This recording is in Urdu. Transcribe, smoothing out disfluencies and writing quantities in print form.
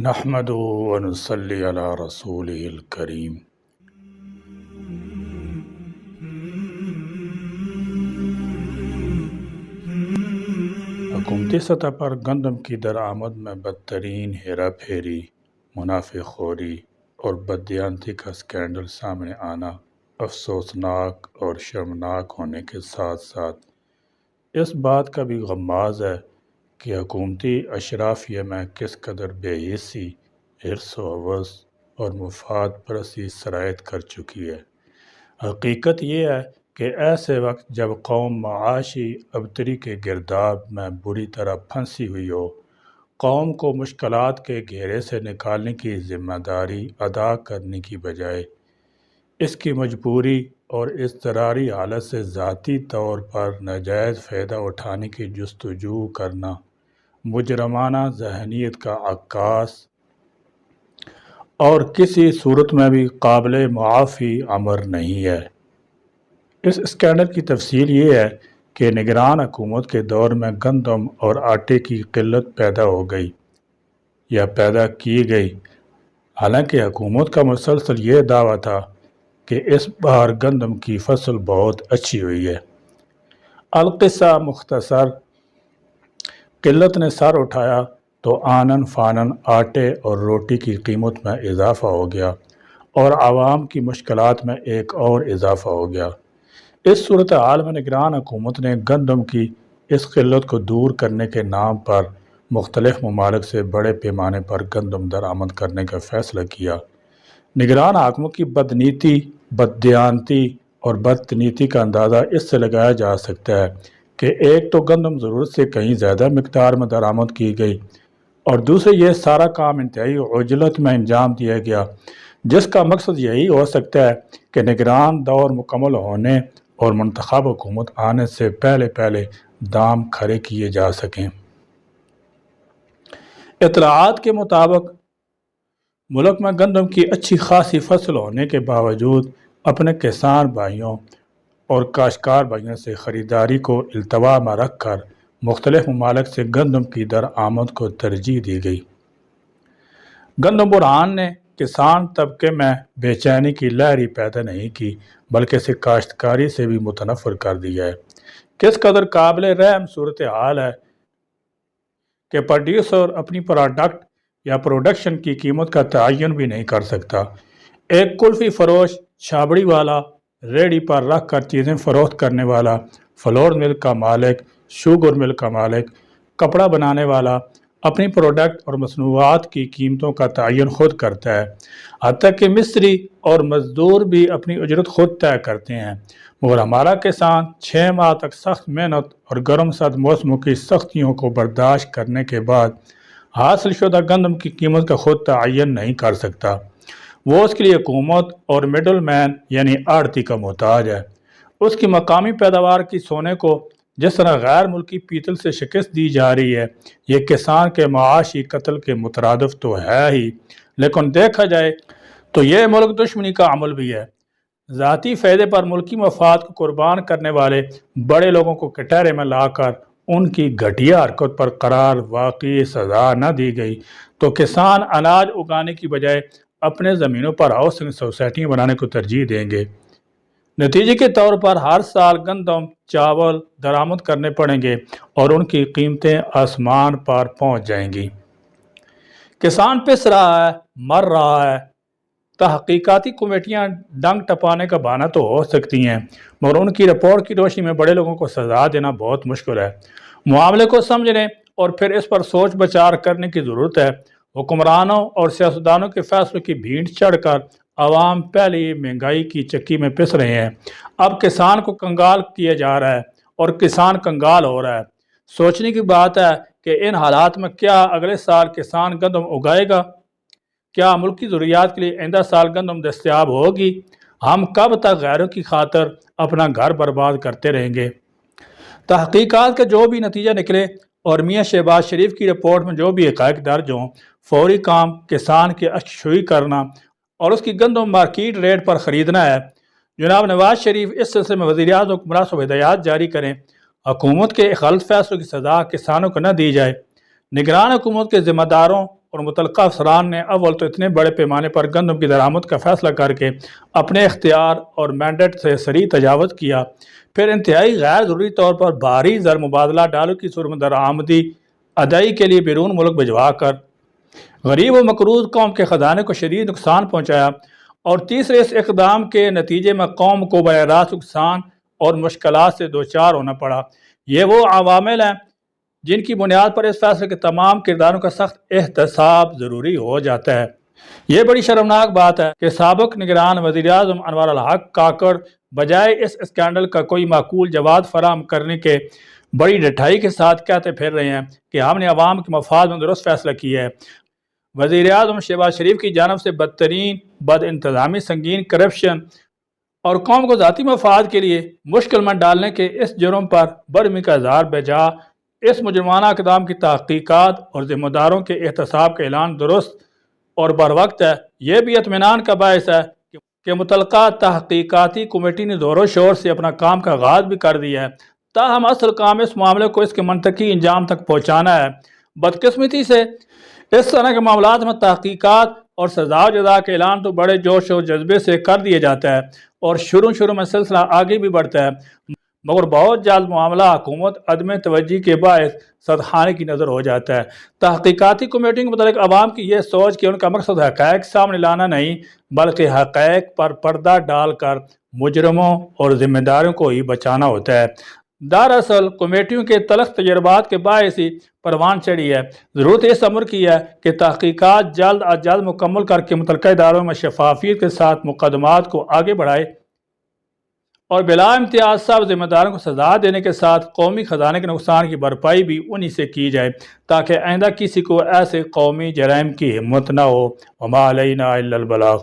نحمده ونصلي على رسوله الكريم۔ حکومتی سطح پر گندم کی درآمد میں بدترین ہیرا پھیری، منافع خوری اور بددیانتی کا اسکینڈل سامنے آنا افسوسناک اور شرمناک ہونے کے ساتھ ساتھ اس بات کا بھی غماز ہے کہ حکومتی اشرافیہ میں کس قدر بے حسی، حرص و ہوس اور مفاد پرستی سرایت کر چکی ہے۔ حقیقت یہ ہے کہ ایسے وقت جب قوم معاشی ابتری کے گرداب میں بری طرح پھنسی ہوئی ہو، قوم کو مشکلات کے گھیرے سے نکالنے کی ذمہ داری ادا کرنے کی بجائے اس کی مجبوری اور اضطراری حالت سے ذاتی طور پر ناجائز فائدہ اٹھانے کی جستجو کرنا مجرمانہ ذہنیت کا عکاس اور کسی صورت میں بھی قابل معافی امر نہیں ہے۔ اس اسکینڈل کی تفصیل یہ ہے کہ نگران حکومت کے دور میں گندم اور آٹے کی قلت پیدا ہو گئی یا پیدا کی گئی، حالانکہ حکومت کا مسلسل یہ دعویٰ تھا کہ اس بار گندم کی فصل بہت اچھی ہوئی ہے۔ القصہ مختصر، قلت نے سر اٹھایا تو آنن فانن آٹے اور روٹی کی قیمت میں اضافہ ہو گیا اور عوام کی مشکلات میں ایک اور اضافہ ہو گیا۔ اس صورتحال میں نگران حکومت نے گندم کی اس قلت کو دور کرنے کے نام پر مختلف ممالک سے بڑے پیمانے پر گندم درآمد کرنے کا فیصلہ کیا۔ نگران حاکموں کی بدنیتی، بددیانتی اور بدتنیتی کا اندازہ اس سے لگایا جا سکتا ہے کہ ایک تو گندم ضرورت سے کہیں زیادہ مقدار میں درآمد کی گئی اور دوسرے یہ سارا کام انتہائی عجلت میں انجام دیا گیا، جس کا مقصد یہی ہو سکتا ہے کہ نگران دور مکمل ہونے اور منتخب حکومت آنے سے پہلے دام کھڑے کیے جا سکیں۔ اطلاعات کے مطابق ملک میں گندم کی اچھی خاصی فصل ہونے کے باوجود اپنے کسان بھائیوں اور کاشتکار بھائیوں سے خریداری کو التوا میں رکھ کر مختلف ممالک سے گندم کی درآمد کو ترجیح دی گئی۔ گندم بحران نے کسان طبقے میں بے چینی کی لہر پیدا نہیں کی بلکہ اسے کاشتکاری سے بھی متنفر کر دیا ہے۔ کس قدر قابل رحم صورتحال ہے کہ پروڈیوسر اپنی پروڈکٹ یا پروڈکشن کی قیمت کا تعین بھی نہیں کر سکتا۔ ایک کلفی فروش، چھابڑی والا، ریڑھی پر رکھ کر چیزیں فروخت کرنے والا، فلور مل کا مالک، شوگر مل کا مالک، کپڑا بنانے والا اپنی پروڈکٹ اور مصنوعات کی قیمتوں کا تعین خود کرتا ہے، حتیٰ کہ مستری اور مزدور بھی اپنی اجرت خود طے کرتے ہیں، مگر ہمارا کسان 6 ماہ تک سخت محنت اور گرم سرد موسموں کی سختیوں کو برداشت کرنے کے بعد حاصل شدہ گندم کی قیمت کا خود تعین نہیں کر سکتا۔ وہ اس کے لیے حکومت اور مڈل مین یعنی آڑتی کا محتاج ہے۔ اس کی مقامی پیداوار کی سونے کو جس طرح غیر ملکی پیتل سے شکست دی جا رہی ہے، یہ کسان کے معاشی قتل کے مترادف تو ہے ہی، لیکن دیکھا جائے تو یہ ملک دشمنی کا عمل بھی ہے۔ ذاتی فائدے پر ملکی مفاد کو قربان کرنے والے بڑے لوگوں کو کٹہرے میں لا کر ان کی گھٹیا حرکت پر قرار واقعی سزا نہ دی گئی تو کسان اناج اگانے کی بجائے اپنے زمینوں پر ہاؤسنگ سوسائٹیاں بنانے کو ترجیح دیں گے۔ نتیجے کے طور پر ہر سال گندم، چاول درآمد کرنے پڑیں گے اور ان کی قیمتیں آسمان پر پہنچ جائیں گی۔ کسان پس رہا ہے، مر رہا ہے۔ تحقیقاتی کمیٹیاں ڈنگ ٹپانے کا بہانہ تو ہو سکتی ہیں، مگر ان کی رپورٹ کی روشنی میں بڑے لوگوں کو سزا دینا بہت مشکل ہے۔ معاملے کو سمجھنے اور پھر اس پر سوچ بچار کرنے کی ضرورت ہے۔ حکمرانوں اور سیاستدانوں کے فیصلوں کی بھینٹ چڑھ کر عوام پہلے ہی مہنگائی کی چکی میں پس رہے ہیں، اب کسان کو کنگال کیا جا رہا ہے اور کسان کنگال ہو رہا ہے۔ سوچنے کی بات ہے کہ ان حالات میں کیا اگلے سال کسان گندم اگائے گا؟ کیا ملک کی ضروریات کے لیے آئندہ سال گندم دستیاب ہوگی؟ ہم کب تک غیروں کی خاطر اپنا گھر برباد کرتے رہیں گے؟ تحقیقات کا جو بھی نتیجہ نکلے اور میاں شہباز شریف کی رپورٹ میں جو بھی حقائق درج ہوں، فوری کام کسان کی اششوئی کرنا اور اس کی گندم مارکیٹ ریٹ پر خریدنا ہے۔ جناب نواز شریف اس سلسلے میں وزیر اعظم کو مناسب ہدایات جاری کریں۔ حکومت کے غلط فیصلوں کی سزا کسانوں کو نہ دی جائے۔ نگران حکومت کے ذمہ داروں اور متعلقہ افسران نے اول تو اتنے بڑے پیمانے پر گندم کی درآمد کا فیصلہ کر کے اپنے اختیار اور مینڈیٹ سے صریح تجاوز کیا، پھر انتہائی غیر ضروری طور پر بھاری زر مبادلہ ڈالر کی صورت میں درآمدی ادائی کے لیے بیرون ملک بھجوا کر غریب و مقروض قوم کے خزانے کو شدید نقصان پہنچایا، اور تیسرے اس اقدام کے نتیجے میں قوم کو براہ راست نقصان اور مشکلات سے دوچار ہونا پڑا۔ یہ وہ عوامل ہیں جن کی بنیاد پر اس فیصلے کے تمام کرداروں کا سخت احتساب ضروری ہو جاتا ہے۔ یہ بڑی شرمناک بات ہے کہ سابق نگران وزیر اعظم انوار الحق کاکڑ بجائے اس اسکینڈل کا کوئی معقول جواب فراہم کرنے کے بڑی ڈٹھائی کے ساتھ کہتے پھر رہے ہیں کہ ہم نے عوام کے مفاد میں درست فیصلہ کیا ہے۔ وزیر اعظم شہباز شریف کی جانب سے بدترین بد انتظامی، سنگین کرپشن اور قوم کو ذاتی مفاد کے لیے مشکل میں ڈالنے کے اس جرم پر برہمی کا اظہار بجا اس مجرمانہ اقدام کی تحقیقات اور ذمہ داروں کے احتساب کا اعلان درست اور بروقت ہے۔ یہ بھی اطمینان کا باعث ہے کہ متعلقہ تحقیقاتی کمیٹی نے زور و شور سے اپنا کام کا آغاز بھی کر دیا ہے، تاہم اصل کام اس معاملے کو اس کے منطقی انجام تک پہنچانا ہے۔ بدقسمتی سے اس طرح کے معاملات میں تحقیقات اور سزا و جزا کا اعلان تو بڑے جوش و جذبے سے کر دیا جاتا ہے اور شروع میں سلسلہ آگے بھی بڑھتا ہے، مگر بہت جلد معاملہ حکومت عدم توجہی کے باعث سطحانے کی نظر ہو جاتا ہے۔ تحقیقاتی کمیٹیوں کے متعلق عوام کی یہ سوچ کہ ان کا مقصد حقائق سامنے لانا نہیں بلکہ حقائق پر پردہ ڈال کر مجرموں اور ذمہ داروں کو ہی بچانا ہوتا ہے۔ دراصل کمیٹیوں کے تلخ تجربات کے باعث ہی پروان چڑھی ہے۔ ضرورت اس امر کی ہے کہ تحقیقات جلد از جلد مکمل کر کے متعلقہ اداروں میں شفافیت کے ساتھ مقدمات کو آگے بڑھائے اور بلا امتیاز سب ذمہ داروں کو سزا دینے کے ساتھ قومی خزانے کے نقصان کی بھرپائی بھی انہی سے کی جائے تاکہ آئندہ کسی کو ایسے قومی جرائم کی ہمت نہ ہو۔ وما علینا الا البلاغ۔